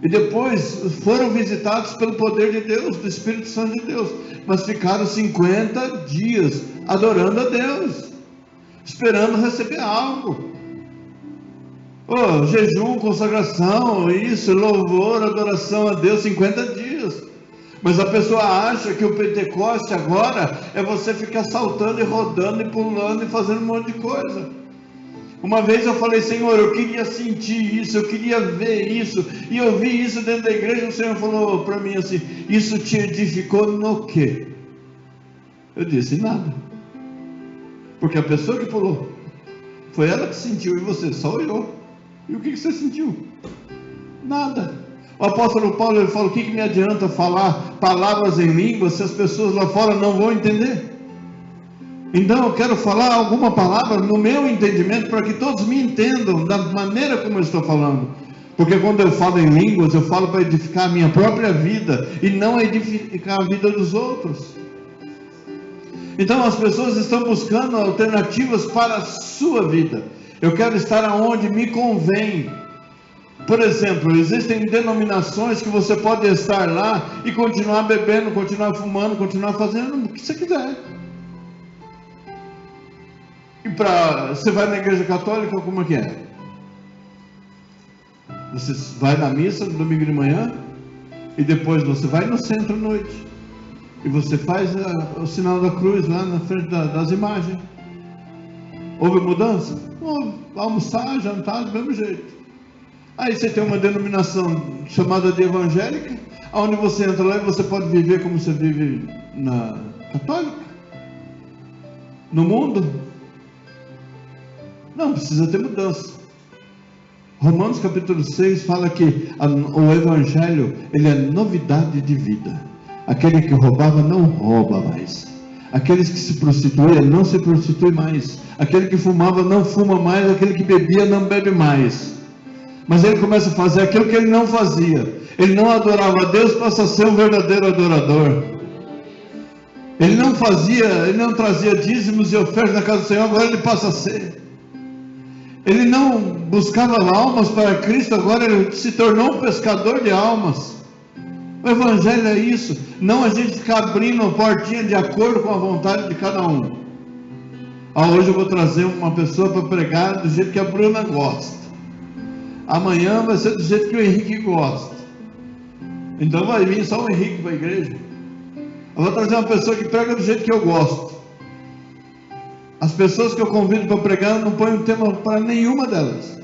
E depois foram visitados pelo poder de Deus, do Espírito Santo de Deus. Mas ficaram 50 dias adorando a Deus, esperando receber algo. Jejum, consagração, isso, louvor, adoração a Deus, 50 dias. Mas a pessoa acha que o Pentecoste agora é você ficar saltando e rodando e pulando e fazendo um monte de coisa. Uma vez eu falei: Senhor, eu queria sentir isso, eu queria ver isso, e eu vi isso dentro da igreja. O Senhor falou para mim assim: isso te edificou no quê? Eu disse: nada. Porque a pessoa que pulou, foi ela que sentiu, e você só olhou. E o que você sentiu? Nada. O apóstolo Paulo, ele fala: o que me adianta falar palavras em línguas se as pessoas lá fora não vão entender? Então eu quero falar alguma palavra no meu entendimento, para que todos me entendam da maneira como eu estou falando. Porque quando eu falo em línguas, eu falo para edificar a minha própria vida, e não edificar a vida dos outros. Então as pessoas estão buscando alternativas para a sua vida. Eu quero estar aonde me convém. Por exemplo, existem denominações que você pode estar lá e continuar bebendo, continuar fumando, continuar fazendo o que você quiser. E você vai na igreja católica, como é que é? Você vai na missa no domingo de manhã, e depois você vai no centro à noite, e você faz o sinal da cruz lá na frente das imagens. Houve mudança? Houve. Almoçar, jantar, do mesmo jeito. Aí você tem uma denominação chamada de evangélica, onde você entra lá e você pode viver como você vive na católica, no mundo. Não precisa ter mudança. Romanos capítulo 6 fala que o evangelho, ele é novidade de vida. Aquele que roubava não rouba mais. Aqueles que se prostituíam não se prostituem mais. Aquele que fumava não fuma mais. Aquele que bebia não bebe mais. Mas ele começa a fazer aquilo que ele não fazia. Ele não adorava a Deus, passa a ser um verdadeiro adorador. Ele não trazia dízimos e ofertas na casa do Senhor, agora ele passa a ser. Ele não buscava almas para Cristo, agora ele se tornou um pescador de almas. O evangelho é isso, não a gente ficar abrindo a portinha de acordo com a vontade de cada um. Hoje eu vou trazer uma pessoa para pregar do jeito que a Bruna gosta. Amanhã vai ser do jeito que o Henrique gosta. Então vai vir só o Henrique para a igreja. Eu vou trazer uma pessoa que prega do jeito que eu gosto. As pessoas que eu convido para pregar, eu não ponho tema para nenhuma delas.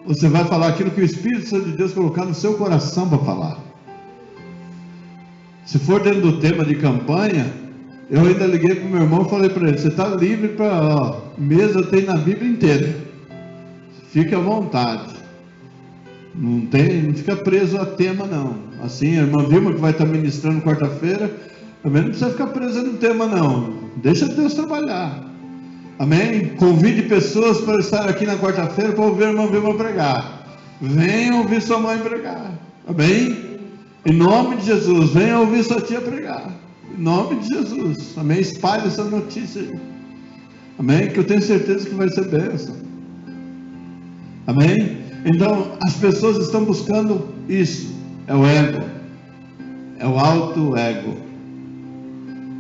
Você vai falar aquilo que o Espírito Santo de Deus colocar no seu coração para falar. Se for dentro do tema de campanha, eu ainda liguei para o meu irmão e falei para ele: você está livre para, mesa tem na Bíblia inteira. fique à vontade. Não fica preso a tema, não. Assim, a irmã Vilma, que vai estar ministrando quarta-feira, também não precisa ficar presa no tema, não. Deixa Deus trabalhar. Amém? Convide pessoas para estar aqui na quarta-feira para ouvir a irmã Vilma pregar. Venha ouvir sua mãe pregar. Amém? Em nome de Jesus, venha ouvir sua tia pregar. Em nome de Jesus. Amém? Espalhe essa notícia aí. Amém? Que eu tenho certeza que vai ser bênção. Amém? Então, as pessoas estão buscando isso. É o ego. É o alto ego.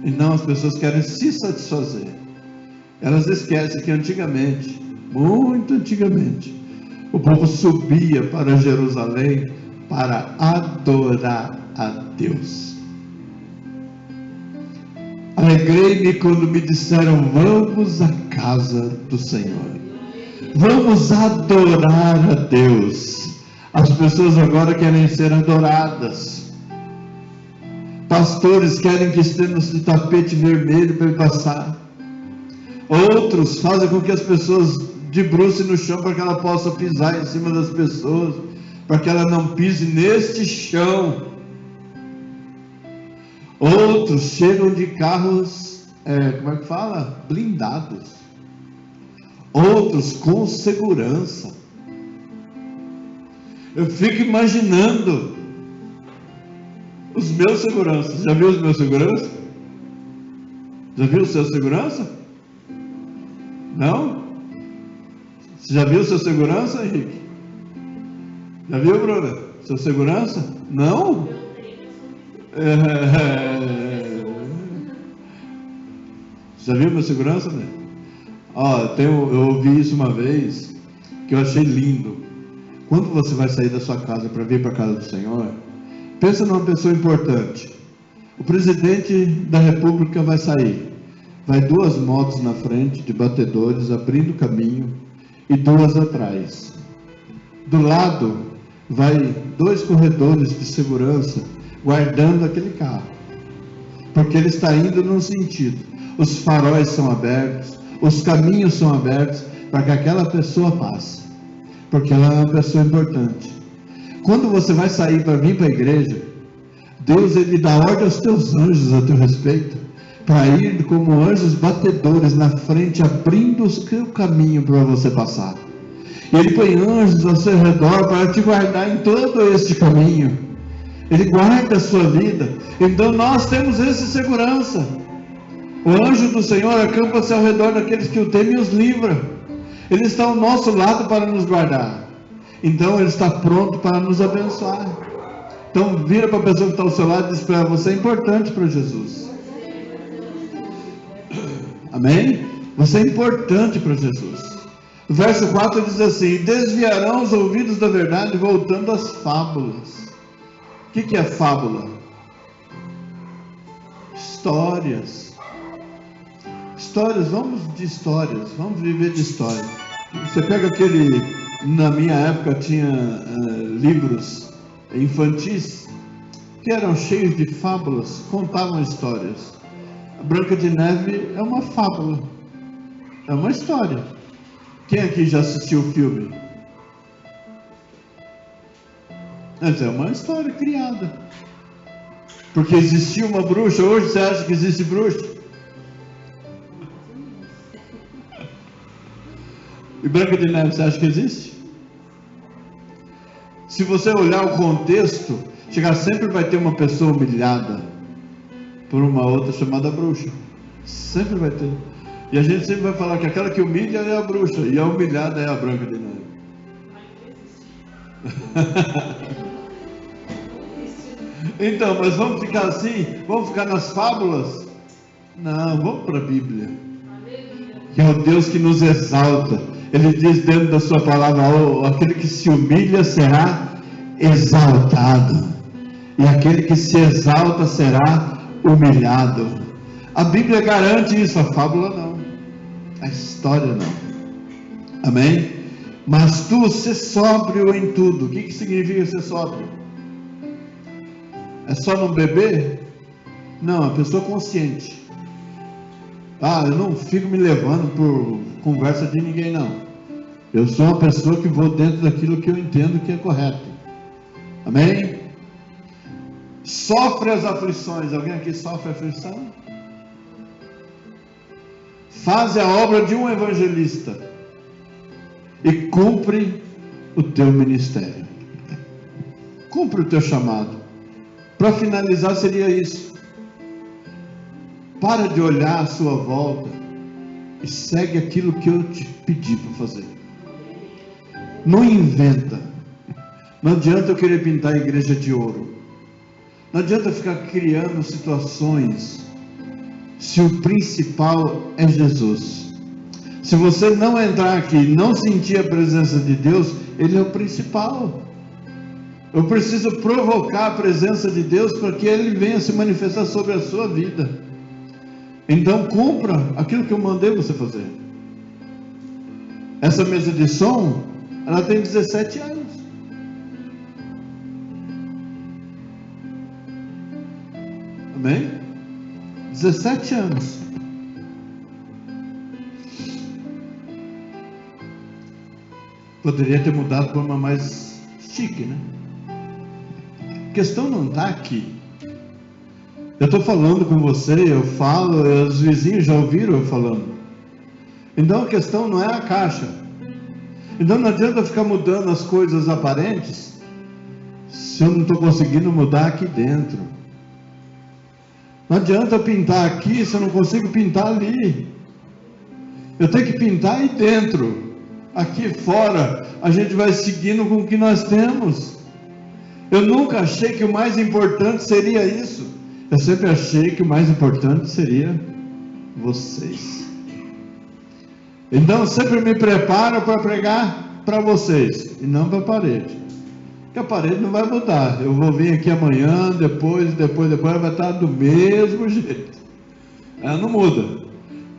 E não, as pessoas querem se satisfazer. Elas esquecem que antigamente, muito antigamente, o povo subia para Jerusalém para adorar a Deus. Alegrei-me quando me disseram: vamos à casa do Senhor, vamos adorar a Deus. As pessoas agora querem ser adoradas. Pastores querem que estejamos de tapete vermelho para ele passar. Outros fazem com que as pessoas debrucem no chão para que ela possa pisar em cima das pessoas, para que ela não pise neste chão. Outros chegam de carros, como é que fala? Blindados. Outros com segurança. Eu fico imaginando os meus seguranças. Já viu os meus seguranças? Já viu o seu segurança? Não? Você já viu o seu segurança, Henrique? Já viu, Bruna? Seu segurança? Não? Já viu meu segurança, né? Eu ouvi isso uma vez, que eu achei lindo. Quando você vai sair da sua casa para vir para a casa do Senhor, pensa numa pessoa importante. O presidente da república vai sair. Vai 2 motos na frente, de batedores, abrindo caminho, e 2 atrás. Do lado, vai 2 corredores de segurança, guardando aquele carro. Porque ele está indo num sentido. Os faróis são abertos, os caminhos são abertos, para que aquela pessoa passe. Porque ela é uma pessoa importante. Quando você vai sair para vir para a igreja, Deus, ele dá ordem aos teus anjos a teu respeito, para ir como anjos batedores na frente, abrindo o caminho para você passar. E ele põe anjos ao seu redor para te guardar em todo este caminho. Ele guarda a sua vida. Então nós temos essa segurança. O anjo do Senhor acampa-se ao redor daqueles que o temem e os livra. Ele está ao nosso lado para nos guardar. Então ele está pronto para nos abençoar. Então vira para a pessoa que está ao seu lado e diz para ela: você é importante para Jesus. Amém? Você é importante para Jesus. O verso 4 diz assim: desviarão os ouvidos da verdade, voltando às fábulas. O que é fábula? Histórias. Histórias, vamos viver de história. Você pega na minha época tinha livros infantis que eram cheios de fábulas, contavam histórias. Branca de Neve é uma fábula, é uma história. Quem aqui já assistiu o filme? Mas é uma história criada, porque existia uma bruxa. Hoje você acha que existe bruxa? E Branca de Neve, você acha que existe? Se você olhar o contexto, sempre vai ter uma pessoa humilhada por uma outra chamada bruxa. Sempre vai ter. E a gente sempre vai falar que aquela que humilha é a bruxa, e a humilhada é a Branca de Neve. Então, mas vamos ficar assim? Vamos ficar nas fábulas? Não, vamos para a Bíblia, que é o Deus que nos exalta. Ele diz dentro da sua palavra: aquele que se humilha será exaltado, e aquele que se exalta será humilhado. A Bíblia garante isso, a fábula não, a história não. Amém? Mas tu ser sóbrio em tudo. O que significa ser sóbrio? É só não beber? Não, a pessoa consciente. Eu não fico me levando por conversa de ninguém, não. Eu sou uma pessoa que vou dentro daquilo que eu entendo que é correto. Amém? Sofre as aflições. Alguém aqui sofre aflição? Faz a obra de um evangelista e cumpre o teu ministério. Cumpre o teu chamado. Para finalizar seria isso. Para de olhar à sua volta e segue aquilo que eu te pedi para fazer. Não inventa. Não adianta eu querer pintar a igreja de ouro. Não adianta ficar criando situações se o principal é Jesus. Se você não entrar aqui e não sentir a presença de Deus, Ele é o principal. Eu preciso provocar a presença de Deus para que Ele venha se manifestar sobre a sua vida. Então cumpra aquilo que eu mandei você fazer. Essa mesa de som, ela tem 17 anos. Amém? 17 anos. Poderia ter mudado para uma mais chique, né? A questão não está aqui. Eu estou falando com você, eu falo, os vizinhos já ouviram eu falando. Então a questão não é a caixa. Então não adianta ficar mudando as coisas aparentes se eu não estou conseguindo mudar aqui dentro. Não adianta pintar aqui se eu não consigo pintar ali. Eu tenho que pintar aí dentro. Aqui fora a gente vai seguindo com o que nós temos. Eu nunca achei que o mais importante seria isso. Eu sempre achei que o mais importante seria vocês. Então eu sempre me preparo para pregar para vocês e não para a parede. Porque a parede não vai mudar. Eu vou vir aqui amanhã, depois vai estar do mesmo jeito. Ela não muda.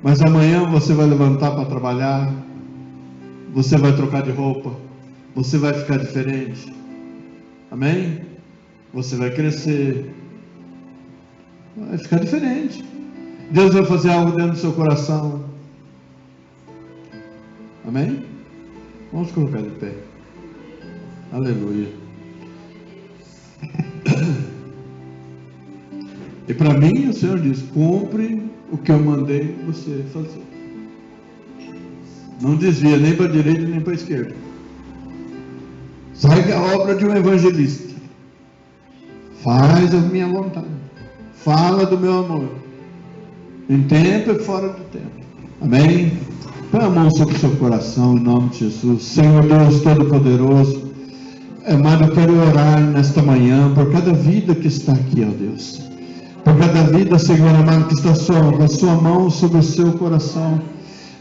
Mas amanhã você vai levantar para trabalhar, você vai trocar de roupa, você vai ficar diferente. Amém? Você vai crescer, vai ficar diferente. Deus vai fazer algo dentro do seu coração. Amém? Vamos colocar de pé. Aleluia. E para mim o Senhor diz: cumpre o que eu mandei você fazer. Não desvia nem para a direita nem para a esquerda. Segue a obra de um evangelista. Faz a minha vontade. Fala do meu amor. Em tempo e fora do tempo. Amém? Põe a mão sobre o seu coração em nome de Jesus. Senhor Deus Todo-Poderoso, amado, eu quero orar nesta manhã por cada vida que está aqui, ó Deus. Por cada vida, Senhor amado, que está com a sua mão sobre o seu coração.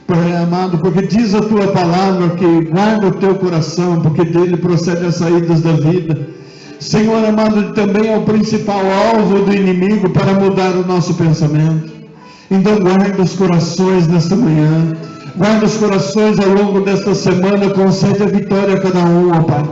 Pai amado, porque diz a tua palavra que guarda o teu coração, porque dele procede as saídas da vida. Senhor amado, também é o principal alvo do inimigo para mudar o nosso pensamento. Então guarda os corações nesta manhã, guarda os corações ao longo desta semana, concede a vitória a cada um, ó Pai.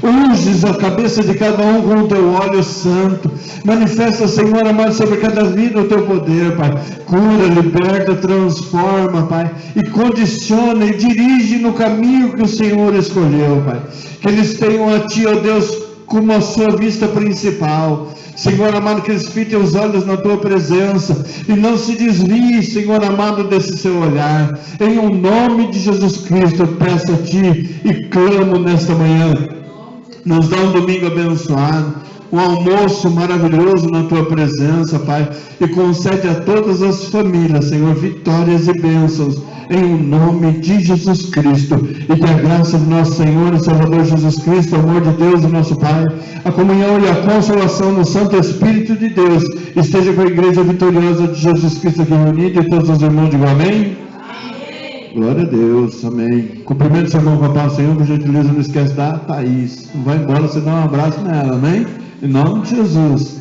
Unges a cabeça de cada um com o teu óleo santo. Manifesta, Senhor amado, sobre cada vida o teu poder, Pai. Cura, liberta, transforma, Pai. E condiciona e dirige no caminho que o Senhor escolheu, Pai. Que eles tenham a Ti, ó Deus, como a sua vista principal. Senhor amado, que eles fitem os olhos na tua presença e não se desvie, Senhor amado, desse seu olhar. Em o nome de Jesus Cristo eu peço a Ti e clamo nesta manhã. Nos dá um domingo abençoado, um almoço maravilhoso na tua presença, Pai, e concede a todas as famílias, Senhor, vitórias e bênçãos, em o nome de Jesus Cristo, e que a graça do nosso Senhor e Salvador Jesus Cristo, o amor de Deus e nosso Pai, a comunhão e a consolação do Santo Espírito de Deus, esteja com a igreja vitoriosa de Jesus Cristo aqui reunida, e todos os irmãos digam amém. Glória a Deus, amém. Cumprimento seu irmão com a paz do Senhor, por gentileza, não esquece da Thaís. Não vai embora, você dá um abraço nela, amém? Em nome de Jesus.